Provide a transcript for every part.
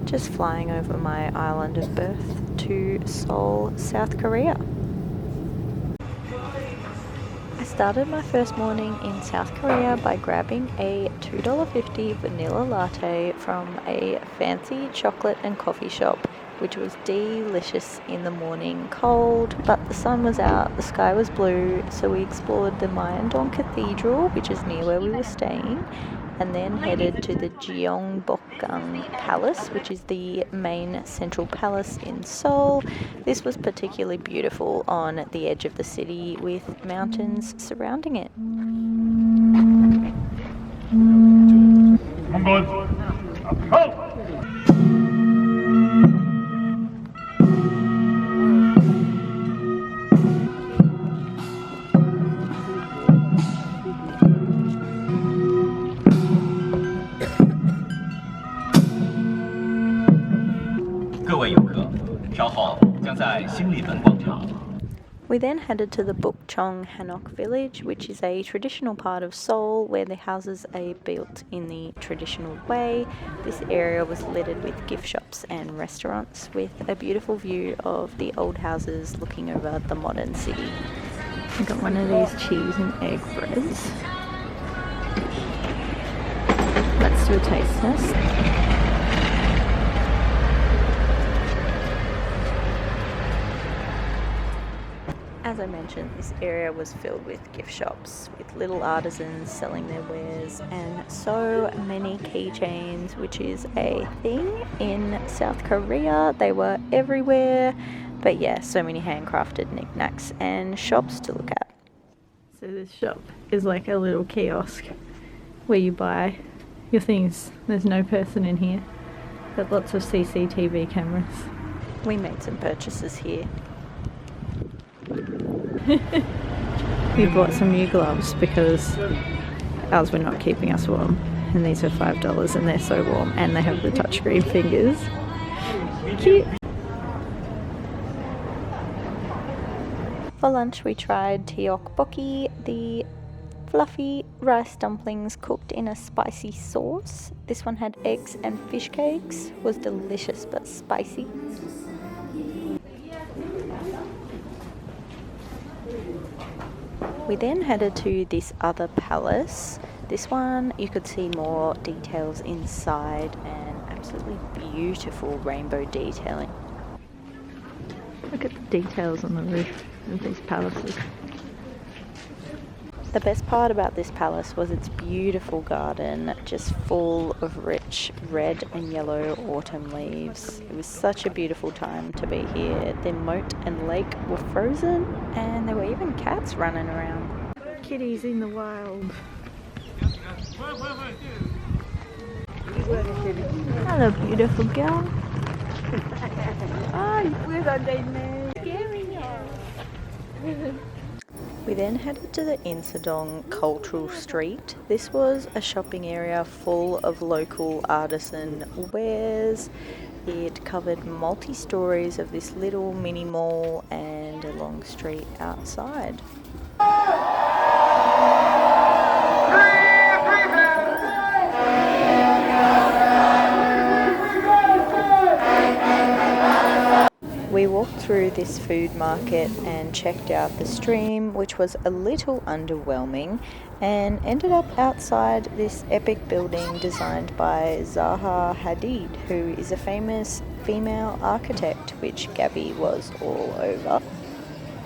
Just flying over my island of birth to Seoul, South Korea. I started my first morning in South Korea by grabbing a $2.50 vanilla latte from a fancy chocolate and coffee shop, which was delicious in the morning. Cold, but the sun was out, the sky was blue, so we explored the Insadong Cathedral, which is near where we were staying, and then headed to the Bukchon Palace, which is the main central palace in Seoul. This was particularly beautiful on the edge of the city with mountains surrounding it. We then headed to the Bukchon Hanok village, which is a traditional part of Seoul where the houses are built in the traditional way. This area was littered with gift shops and restaurants with a beautiful view of the old houses looking over the modern city. I got one of these cheese and egg breads. Let's do a taste test. As I mentioned, this area was filled with gift shops, with little artisans selling their wares, and so many keychains, which is a thing in South Korea. They were everywhere, but yeah, so many handcrafted knickknacks and shops to look at. So this shop is like a little kiosk where you buy your things. There's no person in here, but lots of CCTV cameras. We made some purchases here. We bought some new gloves because ours were not keeping us warm, and these are $5 and they're so warm, and they have the touchscreen fingers. Cute. For lunch we tried tteokbokki, the fluffy rice dumplings cooked in a spicy sauce. This one had eggs and fish cakes, was delicious but spicy. We then headed to this other palace. This one you could see more details inside and absolutely beautiful rainbow detailing. Look at the details on the roof of these palaces. The best part about this palace was its beautiful garden, just full of rich red and yellow autumn leaves. It was such a beautiful time to be here. The moat and lake were frozen, and there were even cats running around. Kitties in the wild. Hello, beautiful girl. We then headed to the Insadong Cultural Street. This was a shopping area full of local artisan wares. It covered multi-stories of this little mini mall and a long street outside. We walked through this food market and checked out the stream, which was a little underwhelming, and ended up outside this epic building designed by Zaha Hadid, who is a famous female architect, which Gabby was all over.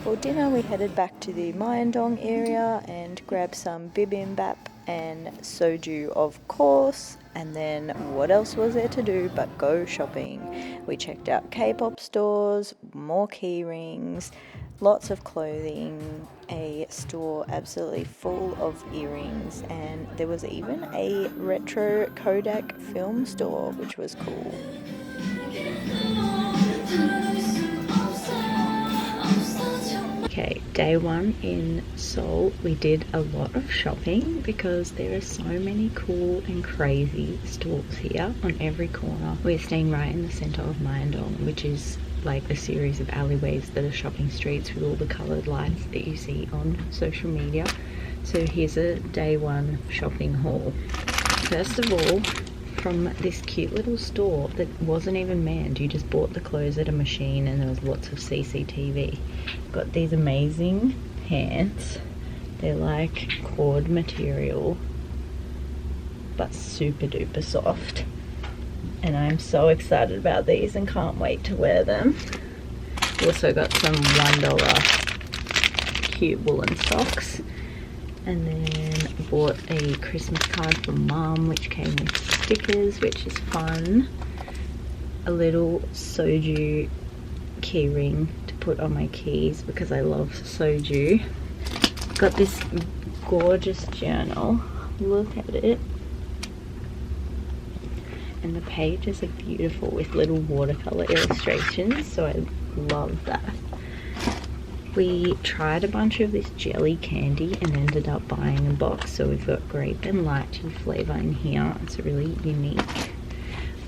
For dinner we headed back to the Myeongdong area and grabbed some Bibimbap and soju, of course, and then what else was there to do but go shopping? We checked out K-pop stores, more key rings, lots of clothing, a store absolutely full of earrings, and there was even a retro Kodak film store, which was cool. Okay, day one in Seoul, we did a lot of shopping because there are so many cool and crazy stores here on every corner. We're staying right in the center of Myeongdong, which is like a series of alleyways that are shopping streets with all the colored lights that you see on social media. So here's a day one shopping haul. First of all, from this cute little store that wasn't even manned, you just bought the clothes at a machine and there was lots of CCTV. Got these amazing pants. They're like cord material but super duper soft, and I'm so excited about these and can't wait to wear them. Also got some $1 cute woolen socks, and then bought a Christmas card from Mum which came with stickers, which is fun. A little soju key ring to put on my keys because I love soju. Got this gorgeous journal. Look at it. And the pages are beautiful with little watercolor illustrations, so I love that. We tried a bunch of this jelly candy and ended up buying a box, so we've got grape and lychee flavor in here. It's really unique.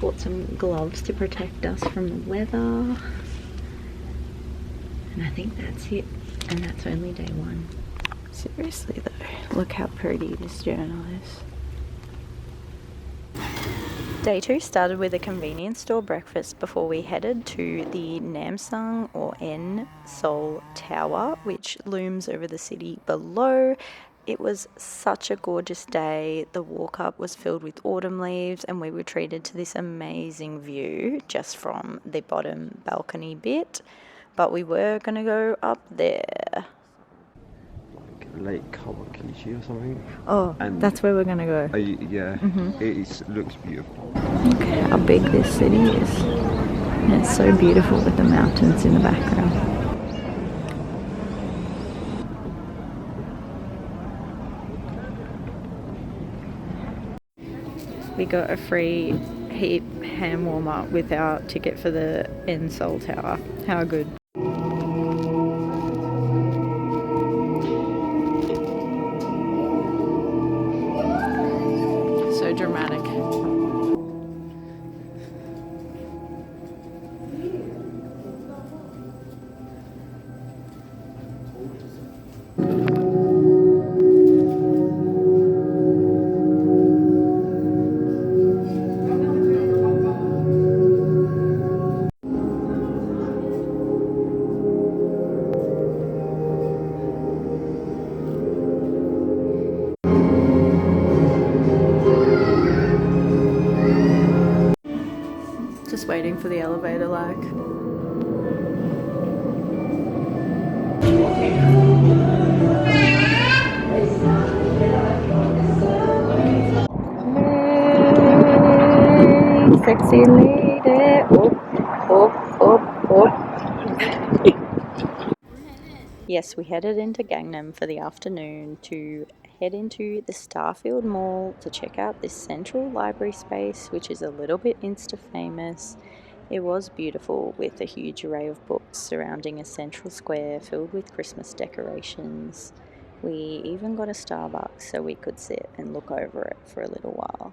Bought some gloves to protect us from the weather, and I think that's it, and that's only day one. Seriously though, look how pretty this journal is. Day two started with a convenience store breakfast before we headed to the Namsang or N Seoul Tower, which looms over the city below. It was such a gorgeous day. The walk up was filled with autumn leaves and we were treated to this amazing view just from the bottom balcony bit, but we were going to go up there. Lake Kawakichi or something. Oh, and that's where we're gonna go. Yeah, it looks beautiful. Look how big this city is, and it's so beautiful with the mountains in the background. We got a free heat hand warm up with our ticket for the N Seoul Tower. How good. So dramatic. Just waiting for the elevator like. Hey, sexy lady. Oh. Yes, we headed into Gangnam for the afternoon to head into the Starfield Mall to check out this central library space, which is a little bit Insta famous. It was beautiful with a huge array of books surrounding a central square filled with Christmas decorations. We even got a Starbucks so we could sit and look over it for a little while.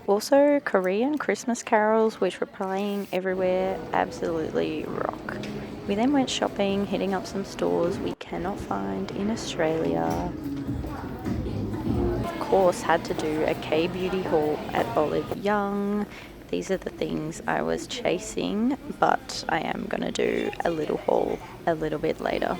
Also, Korean Christmas carols, which were playing everywhere, absolutely rock. We then went shopping, hitting up some stores we cannot find in Australia. Of course, had to do a K-beauty haul at Olive Young. These are the things I was chasing, but I am going to do a little haul a little bit later.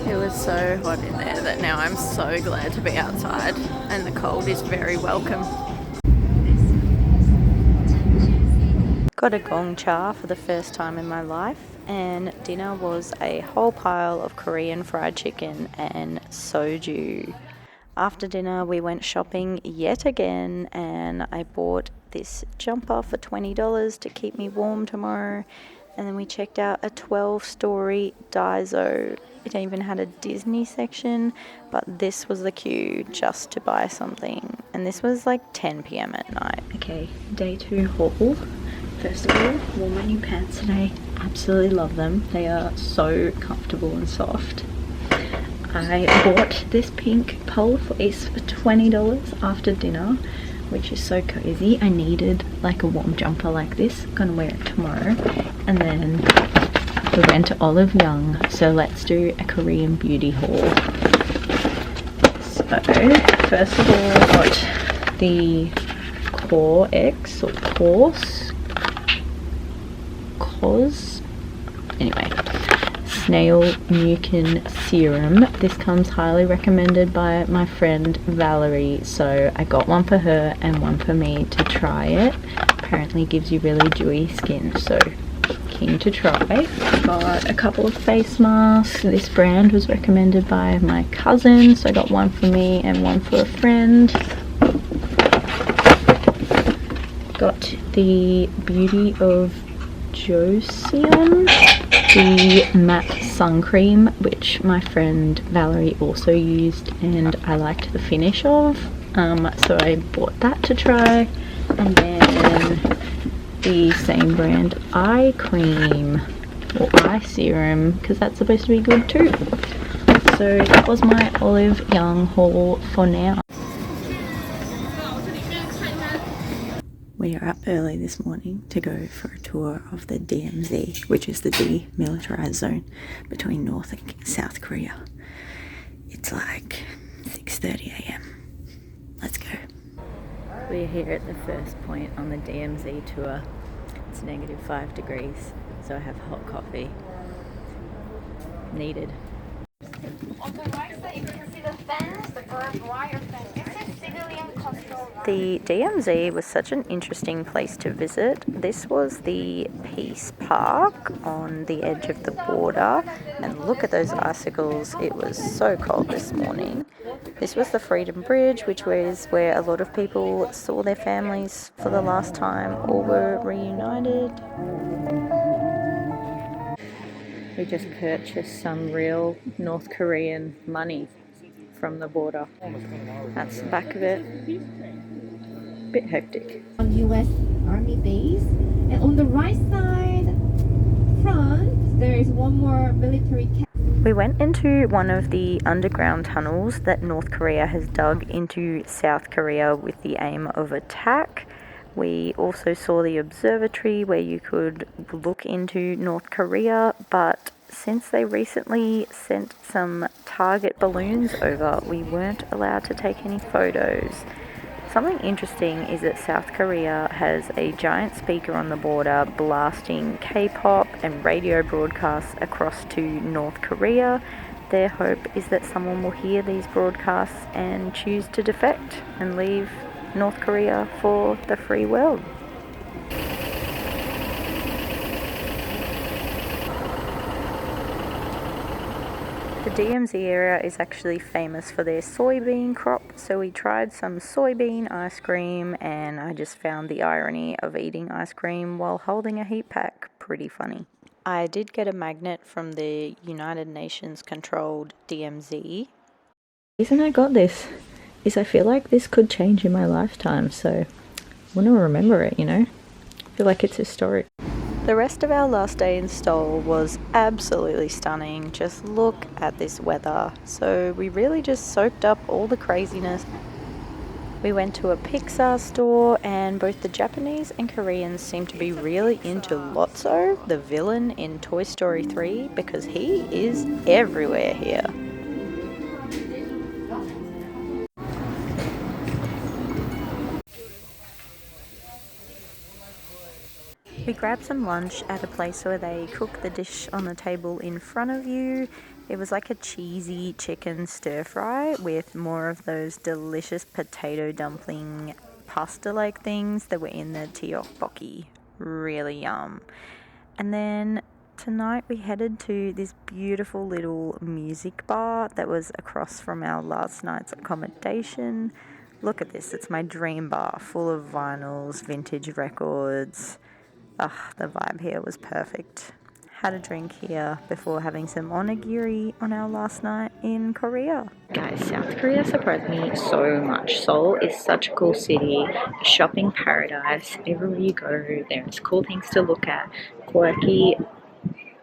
It was so hot in there that now I'm so glad to be outside, and the cold is very welcome. Got a gong cha for the first time in my life, and dinner was a whole pile of Korean fried chicken and soju. After dinner we went shopping yet again, and I bought this jumper for $20 to keep me warm tomorrow, And then we checked out a 12-story Daiso. It even had a Disney section, but this was the queue just to buy something. And this was like 10 p.m. at night. Okay, day 2 haul. First of all, wore my new pants today. Absolutely love them. They are so comfortable and soft. I bought this pink pole for $20 after dinner, which is so cozy. I needed like a warm jumper like this. I'm gonna wear it tomorrow. And then we went to Olive Young, so let's do a Korean beauty haul. So first of all, I got the Core X or Cos. Anyway, Snail Mucin Serum. This comes highly recommended by my friend Valerie, so I got one for her and one for me to try it. Apparently gives you really dewy skin, so keen to try. Got a couple of face masks. This brand was recommended by my cousin, so I got one for me and one for a friend. Got the Beauty of Joseon, the matte sun cream, which my friend Valerie also used and I liked the finish of, so I bought that to try. And then the same brand eye cream or eye serum, because that's supposed to be good too. So that was my Olive Young haul for now. We are up early this morning to go for a tour of the DMZ, which is the demilitarized zone between North and South Korea. It's like 6:30 a.m. Let's go. We're here at the first point on the DMZ tour. It's -5 degrees, so I have hot coffee. Needed. On the right side, you can see the fence, the barbed wire fence. This is civilian control. The DMZ was such an interesting place to visit. This was the Peace Park on the edge of the border. And look at those icicles. It was so cold this morning. This was the Freedom Bridge, which was where a lot of people saw their families for the last time or were reunited. We just purchased some real North Korean money from the border. That's the back of it. Bit hectic. On U.S. Army base, and on the right side front, there is one more military camp. We went into one of the underground tunnels that North Korea has dug into South Korea with the aim of attack. We also saw the observatory where you could look into North Korea, but since they recently sent some target balloons over, we weren't allowed to take any photos. Something interesting is that South Korea has a giant speaker on the border blasting K-pop and radio broadcasts across to North Korea. Their hope is that someone will hear these broadcasts and choose to defect and leave North Korea for the free world. The DMZ area is actually famous for their soybean crop, so we tried some soybean ice cream, and I just found the irony of eating ice cream while holding a heat pack pretty funny. I did get a magnet from the United Nations controlled DMZ. The reason I got this is I feel like this could change in my lifetime, so I want to remember it, you know? I feel like it's historic. The rest of our last day in Seoul was absolutely stunning. Just look at this weather. So we really just soaked up all the craziness. We went to a Pixar store, and both the Japanese and Koreans seem to be really into Lotso, the villain in Toy Story 3, because he is everywhere here. We grabbed some lunch at a place where they cook the dish on the table in front of you. It was like a cheesy chicken stir fry with more of those delicious potato dumpling pasta-like things that were in the tteokbokki. Really yum. And then tonight we headed to this beautiful little music bar that was across from our last night's accommodation. Look at this, it's my dream bar, full of vinyls, vintage records. Ugh, the vibe here was perfect. Had a drink here before having some onigiri on our last night in Korea. Guys, South Korea surprised me so much. Seoul is such a cool city, a shopping paradise. Everywhere you go, there's cool things to look at, quirky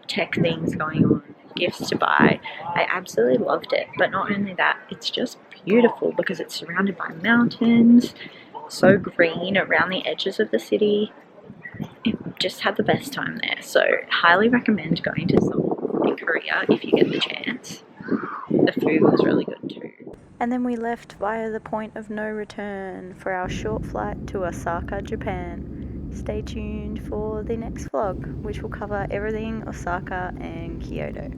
tech things going on, gifts to buy. I absolutely loved it. But not only that, it's just beautiful because it's surrounded by mountains, so green around the edges of the city. It just had the best time there, so highly recommend going to Seoul in Korea if you get the chance. The food was really good too. And then we left via the point of no return for our short flight to Osaka, Japan. Stay tuned for the next vlog, which will cover everything Osaka and Kyoto.